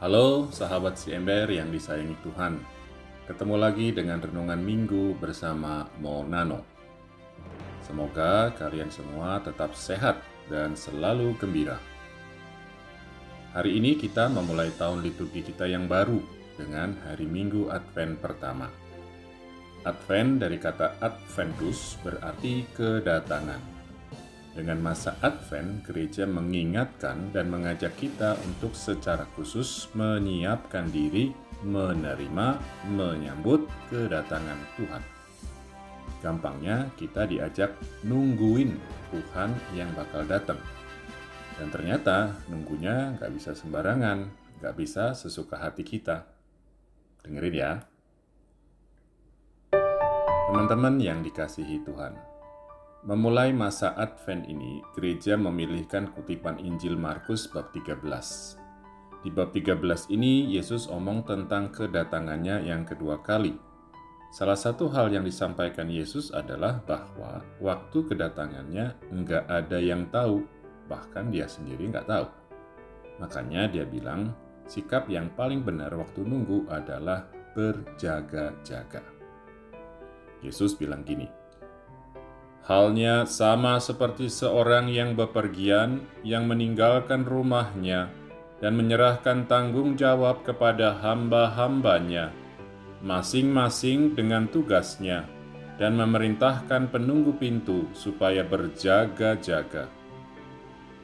Halo sahabat si ember yang disayangi Tuhan. Ketemu lagi dengan Renungan Minggu bersama Monano. Semoga kalian semua tetap sehat dan selalu gembira. Hari ini kita memulai tahun liturgi kita yang baru dengan hari Minggu Advent pertama. Advent dari kata Adventus berarti kedatangan. Dengan masa Advent, gereja mengingatkan dan mengajak kita untuk secara khusus menyiapkan diri, menerima, menyambut kedatangan Tuhan. Gampangnya, kita diajak nungguin Tuhan yang bakal datang. Dan ternyata nunggunya nggak bisa sembarangan, nggak bisa sesuka hati kita. Dengerin ya. Teman-teman yang dikasihi Tuhan. Memulai masa Advent ini, gereja memilihkan kutipan Injil Markus bab 13. Di bab 13 ini, Yesus omong tentang kedatangannya yang kedua kali. Salah satu hal yang disampaikan Yesus adalah bahwa waktu kedatangannya nggak ada yang tahu, bahkan dia sendiri nggak tahu. Makanya dia bilang, sikap yang paling benar waktu nunggu adalah berjaga-jaga. Yesus bilang gini, halnya sama seperti seorang yang bepergian, yang meninggalkan rumahnya dan menyerahkan tanggung jawab kepada hamba-hambanya, masing-masing dengan tugasnya, dan memerintahkan penunggu pintu supaya berjaga-jaga.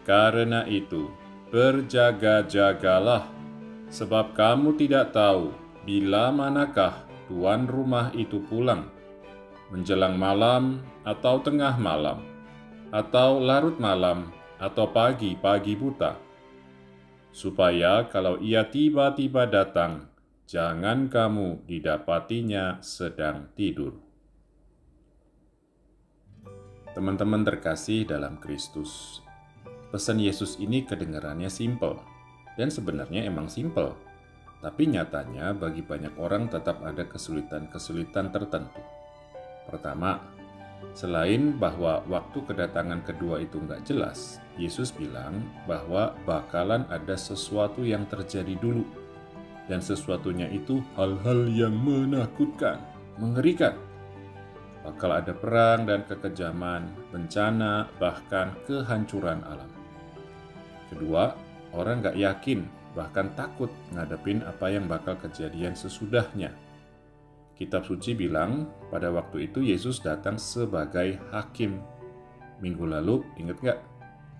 Karena itu, berjaga-jagalah, sebab kamu tidak tahu bila manakah tuan rumah itu pulang, menjelang malam atau tengah malam, atau larut malam, atau pagi buta. Supaya kalau ia tiba-tiba datang, jangan kamu didapatinya sedang tidur. Teman-teman terkasih dalam Kristus, pesan Yesus ini kedengarannya simpel, dan sebenarnya emang simpel. Tapi nyatanya bagi banyak orang tetap ada kesulitan-kesulitan tertentu. Pertama, selain bahwa waktu kedatangan kedua itu nggak jelas, Yesus bilang bahwa bakalan ada sesuatu yang terjadi dulu. Dan sesuatunya itu hal-hal yang menakutkan, mengerikan. Bakal ada perang dan kekejaman, bencana, bahkan kehancuran alam. Kedua, orang nggak yakin, bahkan takut ngadepin apa yang bakal kejadian sesudahnya. Kitab suci bilang, pada waktu itu Yesus datang sebagai hakim. Minggu lalu, ingat nggak?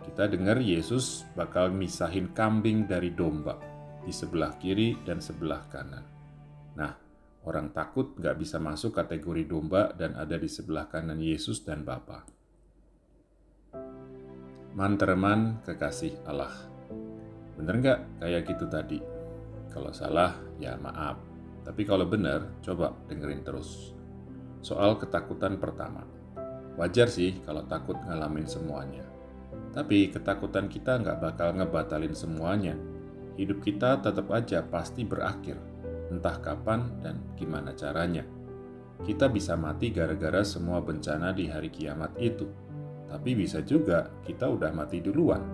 Kita dengar Yesus bakal misahin kambing dari domba di sebelah kiri dan sebelah kanan. Nah, orang takut nggak bisa masuk kategori domba dan ada di sebelah kanan Yesus dan Bapa. Teman kekasih Allah. Bener nggak kayak gitu tadi? Kalau salah, ya maaf. Tapi kalau benar, coba dengerin terus. Soal ketakutan pertama. Wajar sih kalau takut ngalamin semuanya. Tapi ketakutan kita nggak bakal ngebatalin semuanya. Hidup kita tetap aja pasti berakhir. Entah kapan dan gimana caranya. Kita bisa mati gara-gara semua bencana di hari kiamat itu. Tapi bisa juga kita udah mati duluan.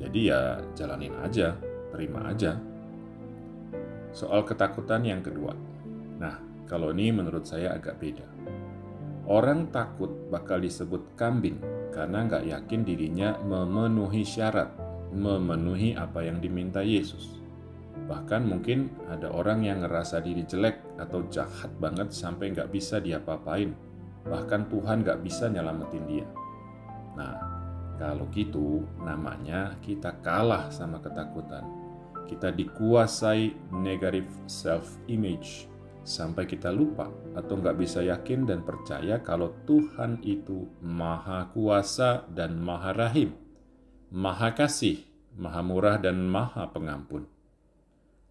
Jadi ya jalanin aja, terima aja. Soal ketakutan yang kedua. Nah, kalau ini menurut saya agak beda. Orang takut bakal disebut kambing karena nggak yakin dirinya memenuhi syarat, memenuhi apa yang diminta Yesus. Bahkan mungkin ada orang yang ngerasa diri jelek atau jahat banget sampai nggak bisa diapa-apain. Bahkan Tuhan nggak bisa nyelamatin dia. Nah, kalau gitu namanya kita kalah sama ketakutan. Kita dikuasai negative self-image sampai kita lupa atau nggak bisa yakin dan percaya kalau Tuhan itu Maha Kuasa dan Maha Rahim, Maha Kasih, Maha Murah dan Maha Pengampun.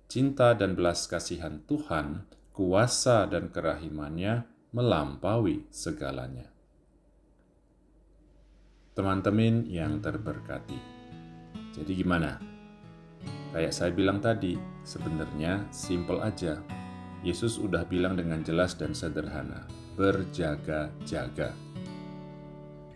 Cinta dan belas kasihan Tuhan, kuasa dan kerahimannya melampaui segalanya. Teman-teman yang terberkati. Jadi gimana? Kayak saya bilang tadi, sebenarnya simpel aja. Yesus udah bilang dengan jelas dan sederhana, berjaga-jaga.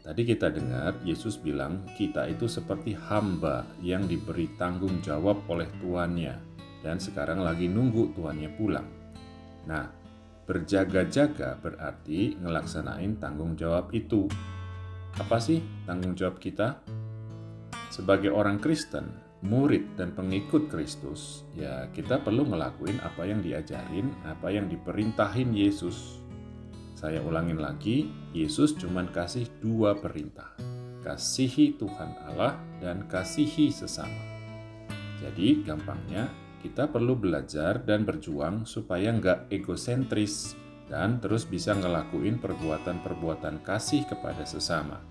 Tadi kita dengar Yesus bilang kita itu seperti hamba yang diberi tanggung jawab oleh tuannya. dan sekarang lagi nunggu tuannya pulang. Nah, berjaga-jaga berarti ngelaksanain tanggung jawab itu. Apa sih tanggung jawab kita? Sebagai orang Kristen, murid dan pengikut Kristus, ya kita perlu ngelakuin apa yang diajarin, apa yang diperintahin Yesus. Saya ulangin lagi, Yesus cuma kasih 2 perintah. Kasihi Tuhan Allah dan kasihi sesama. Jadi gampangnya, kita perlu belajar dan berjuang supaya nggak egosentris dan terus bisa ngelakuin perbuatan-perbuatan kasih kepada sesama,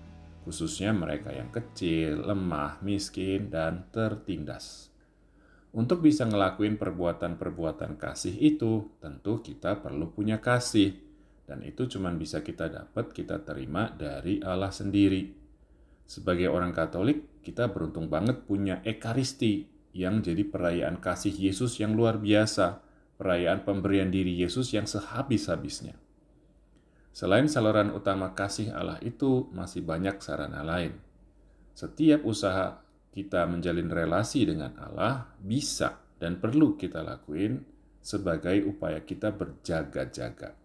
khususnya mereka yang kecil, lemah, miskin, dan tertindas. Untuk bisa ngelakuin perbuatan-perbuatan kasih itu, tentu kita perlu punya kasih, dan itu cuma bisa kita dapat, kita terima dari Allah sendiri. Sebagai orang Katolik, kita beruntung banget punya Ekaristi, yang jadi perayaan kasih Yesus yang luar biasa, perayaan pemberian diri Yesus yang sehabis-habisnya. Selain saluran utama kasih Allah itu, masih banyak sarana lain. Setiap usaha kita menjalin relasi dengan Allah bisa dan perlu kita lakuin sebagai upaya kita berjaga-jaga.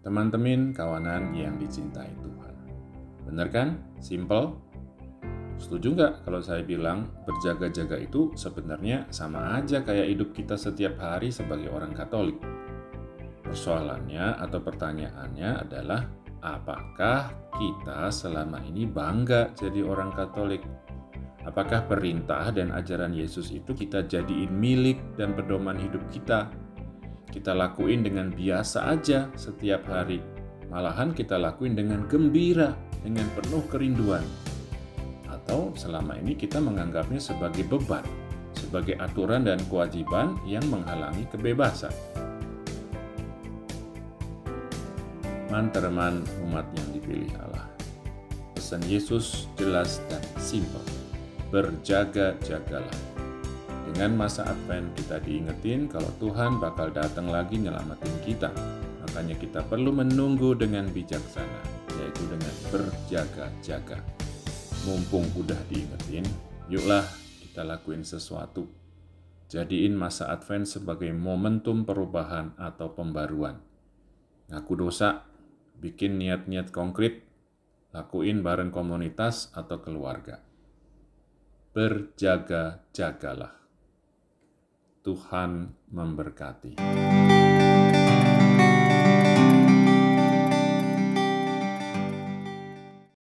Teman-teman, kawanan yang dicintai Tuhan. Benar kan? Simple? Setuju nggak kalau saya bilang berjaga-jaga itu sebenarnya sama aja kayak hidup kita setiap hari sebagai orang Katolik? Persoalannya atau pertanyaannya adalah, apakah kita selama ini bangga jadi orang Katolik? Apakah perintah dan ajaran Yesus itu kita jadiin milik dan pedoman hidup kita? Kita lakuin dengan biasa aja setiap hari. Malahan kita lakuin dengan gembira, dengan penuh kerinduan. Atau selama ini kita menganggapnya sebagai beban, sebagai aturan dan kewajiban yang menghalangi kebebasan. Teman-teman umat yang dipilih Allah, pesan Yesus jelas dan simpel. Berjaga-jagalah. Dengan masa Advent kita diingetin kalau Tuhan bakal datang lagi nyelamatin kita. Makanya kita perlu menunggu dengan bijaksana, yaitu dengan berjaga-jaga. Mumpung udah diingetin, yuklah kita lakuin sesuatu. Jadiin masa Advent sebagai momentum perubahan atau pembaruan. Ngaku dosa, bikin niat-niat konkret, lakuin bareng komunitas atau keluarga. Berjaga-jagalah. Tuhan memberkati.